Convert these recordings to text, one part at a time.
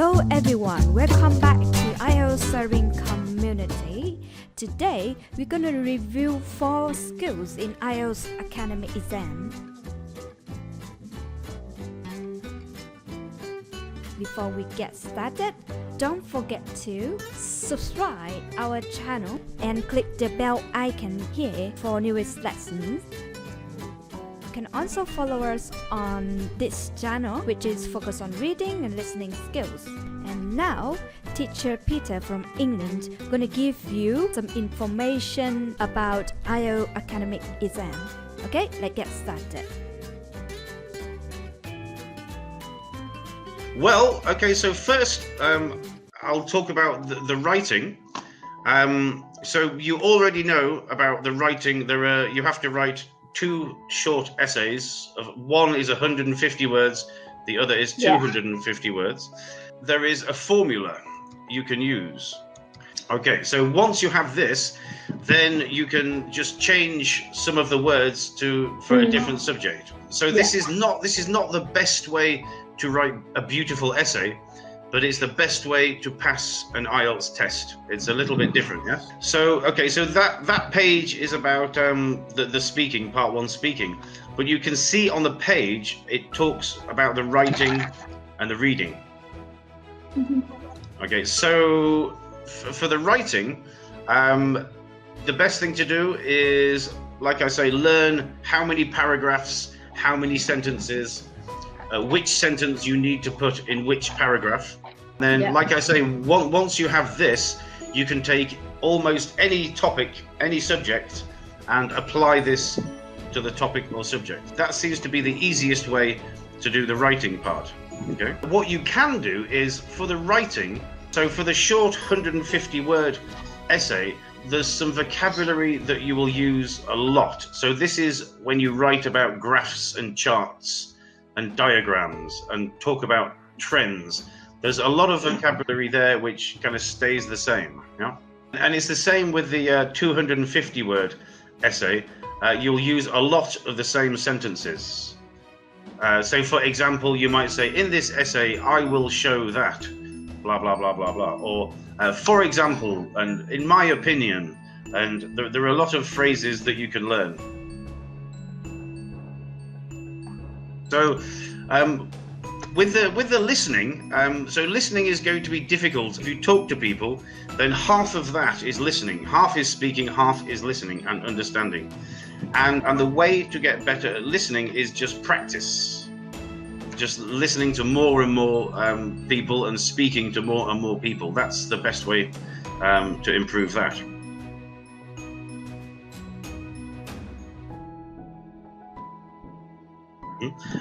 Hello everyone, welcome back to IELTS Serving Community. Today, we're going to review 4 skills in IELTS academic exam. Before we get started, don't forget to subscribe our channel and click the bell icon here for newest lessons. You can also follow us on this channel, which is focused on reading and listening skills. And now, teacher Peter from England going to give you some information about IELTS academic exam. Okay, let's get started. Well, okay, so first I'll talk about the writing. So you already know about the writing. You have to write 2 short essays. One is 150 words, the other is 250 words. There is a formula you can use. Okay, so once you have this, then you can just change some of the words for a different subject. So this is not the best way to write a beautiful essay, but it's the best way to pass an IELTS test. It's a little bit different, yes? So, okay, so that page is about the speaking, part 1 speaking. But you can see on the page, it talks about the writing and the reading. Okay, so for the writing, the best thing to do is, like I say, learn how many paragraphs, how many sentences, which sentence you need to put in which paragraph. Then, like I say, once you have this, you can take almost any topic, any subject, and apply this to the topic or subject. That seems to be the easiest way to do the writing part. Okay. What you can do is, for the writing, so for the short 150-word essay, there's some vocabulary that you will use a lot. So this is when you write about graphs and charts and diagrams and talk about trends. There's a lot of vocabulary there which kind of stays the same, yeah? And it's the same with the 250-word essay. You'll use a lot of the same sentences. So for example, you might say, in this essay, I will show that, blah, blah, blah, blah, blah. Or, for example, and in my opinion, and there are a lot of phrases that you can learn. So, with the listening, so listening is going to be difficult. If you talk to people, then half of that is listening. Half is speaking, half is listening and understanding. And the way to get better at listening is just practice. Just listening to more and more people and speaking to more and more people. That's the best way to improve that.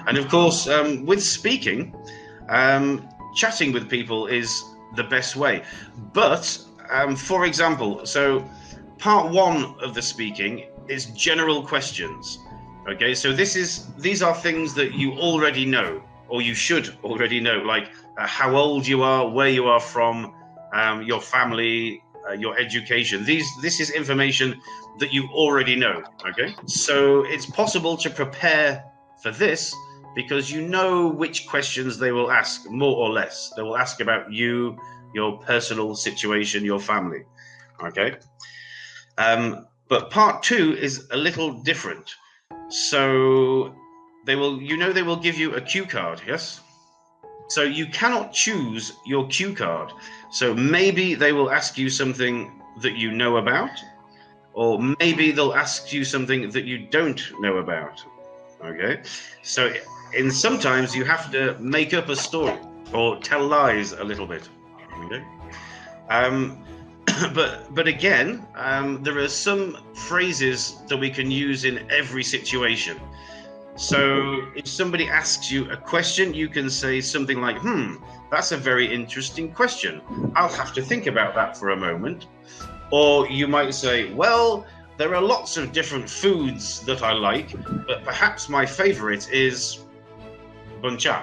And of course, with speaking, chatting with people is the best way. But, for example, so part 1 of the speaking is general questions. Okay, so these are things that you already know, or you should already know, like how old you are, where you are from, your family, your education. This is information that you already know. Okay, so it's possible to prepare for this because you know which questions they will ask, more or less. They will ask about you, your personal situation, your family. Okay, but part 2 is a little different. So they will give you a cue card, yes? So you cannot choose your cue card. So maybe they will ask you something that you know about, or maybe they'll ask you something that you don't know about. Okay, so sometimes you have to make up a story or tell lies a little bit. Okay, but again, there are some phrases that we can use in every situation. So if somebody asks you a question, you can say something like, that's a very interesting question. I'll have to think about that for a moment. Or you might say, well, there are lots of different foods that I like, but perhaps my favorite is buncha.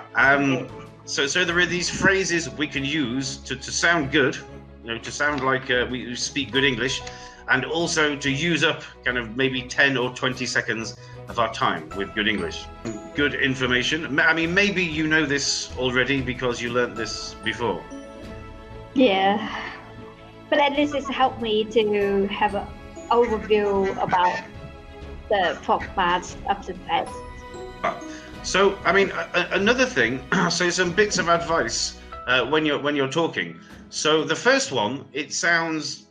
So there are these phrases we can use to sound good, to sound like we speak good English, and also to use up kind of maybe 10 or 20 seconds of our time with good English. good information. I mean, maybe you know this already because you learned this before. Yeah, but at least it's helped me to have an overview about the format of the test. So, I mean, another thing. So, some bits of advice when you're talking. So, the first one, it sounds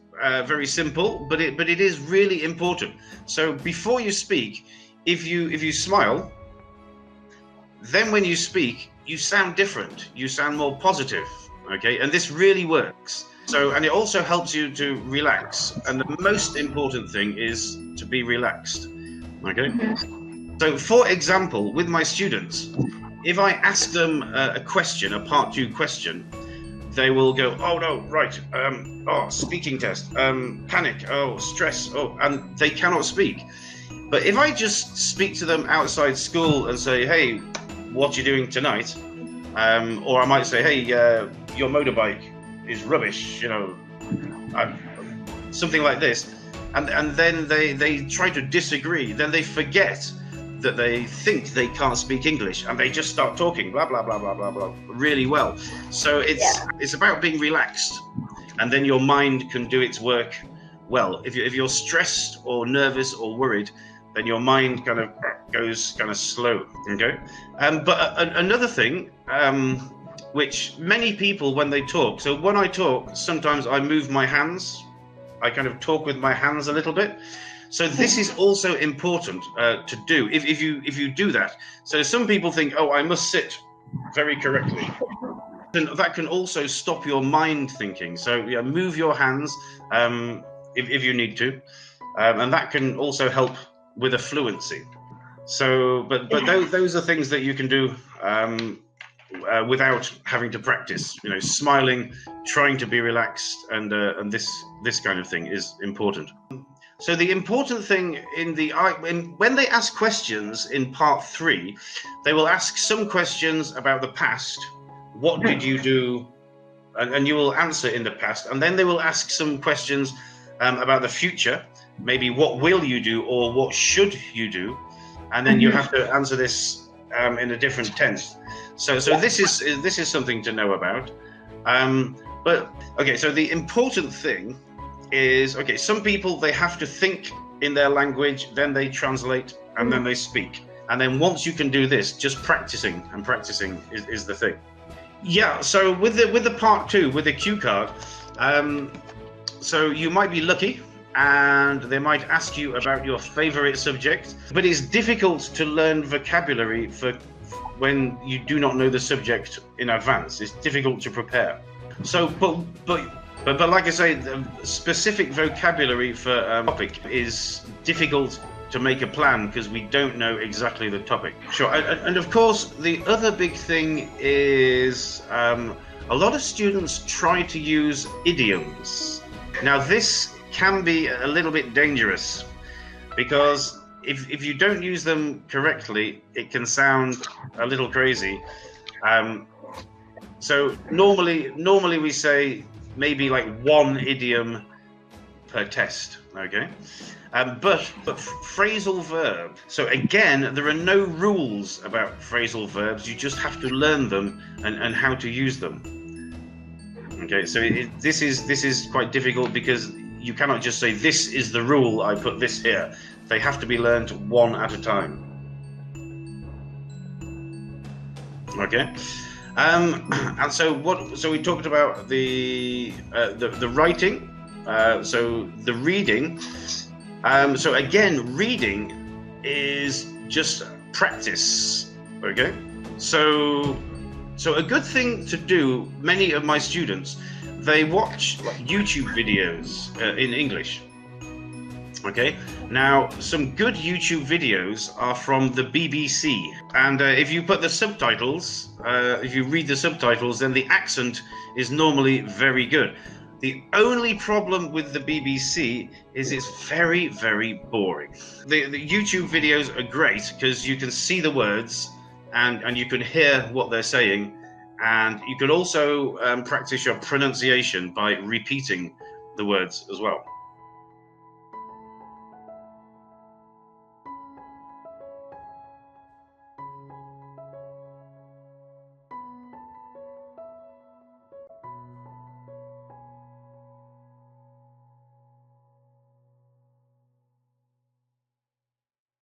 very simple, but it is really important. So, before you speak, if you smile, then when you speak, you sound different. You sound more positive. Okay, and this really works. So, and it also helps you to relax. And the most important thing is to be relaxed. Okay. So, for example, with my students, if I ask them a question, a part 2 question, they will go, "Oh no, right, speaking test, panic, stress, and they cannot speak." But if I just speak to them outside school and say, "Hey, what you doing tonight?" Or I might say, "Hey, your motorbike is rubbish," something like this, and then they try to disagree. Then they forget that they think they can't speak English, and they just start talking blah blah blah blah blah blah really well. So it's about being relaxed, and then your mind can do its work well. If you're stressed or nervous or worried, then your mind kind of goes kind of slow. Okay, but another thing, which many people when they talk. So when I talk, sometimes I move my hands. I kind of talk with my hands a little bit. So this is also important to do if you do that. So some people think, "Oh, I must sit very correctly." And that can also stop your mind thinking. So move your hands if you need to, and that can also help with a fluency. So, but those are things that you can do without having to practice. Smiling, trying to be relaxed, and this kind of thing is important. So the important thing when they ask questions in part 3, they will ask some questions about the past. What did you do? And you will answer in the past. And then they will ask some questions about the future. Maybe what will you do or what should you do? And then you have to answer this in a different tense. So this is something to know about. But okay, so the important thing is, some people, they have to think in their language, then they translate, and then they speak. And then once you can do this, just practicing is the thing. Yeah, so with the part 2, with the cue card, so you might be lucky and they might ask you about your favorite subject, but it's difficult to learn vocabulary for when you do not know the subject in advance. It's difficult to prepare. So, but like I say, the specific vocabulary for a topic is difficult to make a plan because we don't know exactly the topic. Sure, and of course, the other big thing is a lot of students try to use idioms. Now, this can be a little bit dangerous because if you don't use them correctly, it can sound a little crazy. So normally we say maybe like 1 idiom per test, okay? But phrasal verb. So again, there are no rules about phrasal verbs. You just have to learn them and how to use them. Okay, so this is quite difficult because you cannot just say this is the rule. I put this here. They have to be learned one at a time. Okay. And so we talked about the writing, so the reading. So again, reading is just practice. Okay. So a good thing to do. Many of my students, they watch YouTube videos in English. Okay, now some good YouTube videos are from the BBC, and if you put the subtitles, if you read the subtitles, then the accent is normally very good. The only problem with the BBC is it's very, very boring. The YouTube videos are great because you can see the words and you can hear what they're saying, and you can also practice your pronunciation by repeating the words as well.